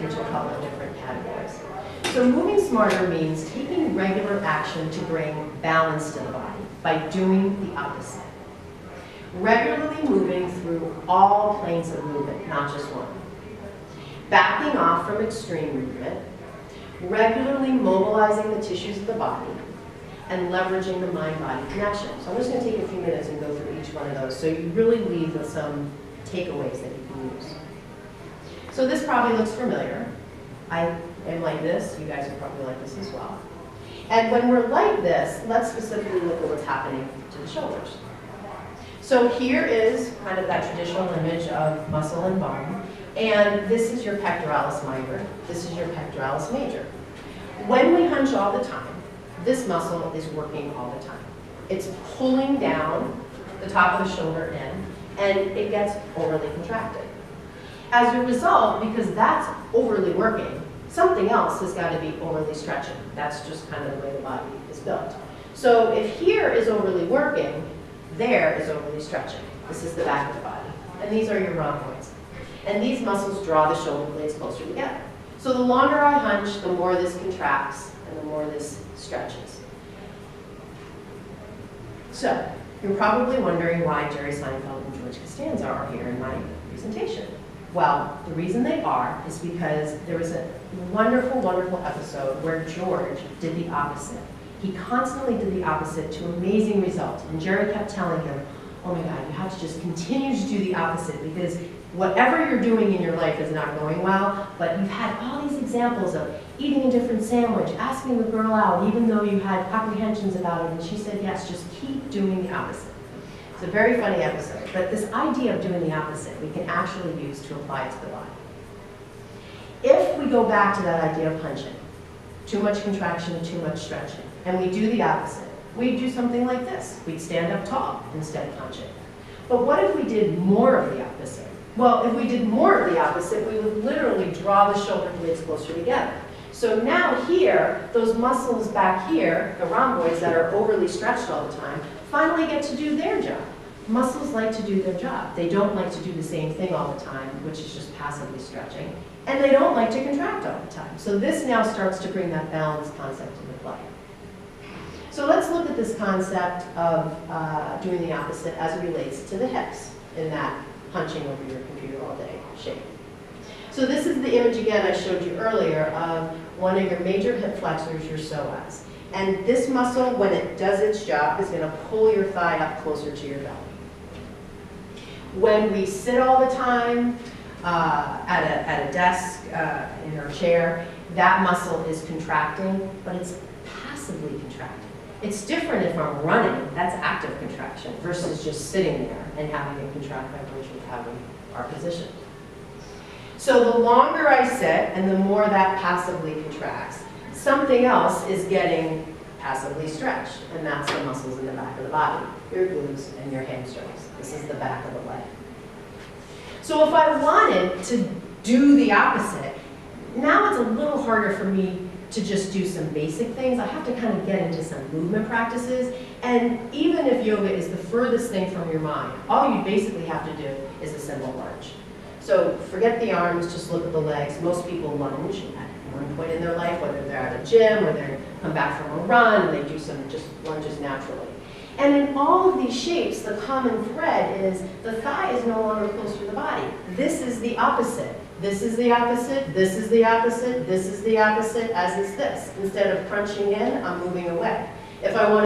into a couple of different categories. So moving smarter means taking regular action to bring balance to the body by doing the opposite. Regularly moving through all planes of movement, not just one. Backing off from extreme movement, regularly mobilizing the tissues of the body, and leveraging the mind-body connection. So I'm just going to take a few minutes and go through each one of those so you really leave with some takeaways that you can use. So this probably looks familiar. I am like this. You guys are probably like this as well. And when we're like this, let's specifically look at what's happening to the shoulders. So here is kind of that traditional image of muscle and bone. And this is your pectoralis minor. This is your pectoralis major. When we hunch all the time, this muscle is working all the time. It's pulling down the top of the shoulder in, and it gets overly contracted. As a result, because that's overly working, something else has got to be overly stretching. That's just kind of the way the body is built. So if here is overly working, there is overly stretching. This is the back of the body. And these are your rhomboids. And these muscles draw the shoulder blades closer together. So the longer I hunch, the more this contracts and the more this stretches. So you're probably wondering why Jerry Seinfeld and George Costanza are here in my presentation. Well, the reason they are is because there was a wonderful, wonderful episode where George did the opposite. He constantly did the opposite to amazing results. And Jerry kept telling him, oh my God, you have to just continue to do the opposite because whatever you're doing in your life is not going well, but you've had all these examples of eating a different sandwich, asking the girl out, even though you had apprehensions about it, and she said, yes, just keep doing the opposite. It's a very funny episode, but this idea of doing the opposite, we can actually use to apply it to the body. If we go back to that idea of punching, too much contraction, too much stretching, and we do the opposite, we'd do something like this. We'd stand up tall instead of punching. But what if we did more of the opposite? Well, if we did more of the opposite, we would literally draw the shoulder blades closer together. So now here, those muscles back here, the rhomboids that are overly stretched all the time, finally get to do their job. Muscles like to do their job. They don't like to do the same thing all the time, which is just passively stretching. And they don't like to contract all the time. So this now starts to bring that balance concept into play. So let's look at this concept of doing the opposite as it relates to the hips in that punching over your computer all day shape. So this is the image again I showed you earlier of one of your major hip flexors, your psoas. And this muscle, when it does its job, is going to pull your thigh up closer to your belly. When we sit all the time at a desk, in our chair, that muscle is contracting, but it's passively contracting. It's different if I'm running, that's active contraction, versus just sitting there and having it contract by virtue of having our position. So the longer I sit and the more that passively contracts, something else is getting passively stretched, and that's the muscles in the back of the body, your glutes and your hamstrings. This is the back of the leg. So if I wanted to do the opposite, now it's a little harder for me to just do some basic things. I have to kind of get into some movement practices, and even if yoga is the furthest thing from your mind, all you basically have to do is a simple lunge. So forget the arms, just look at the legs. Most people lunge at one point in their life, whether they're at a gym or they come back from a run, and they do some just lunges naturally. And in all of these shapes, the common thread is the thigh is no longer close to the body. This is the opposite. This is the opposite, this is the opposite, this is the opposite, as is this. Instead of crunching in, I'm moving away. If I want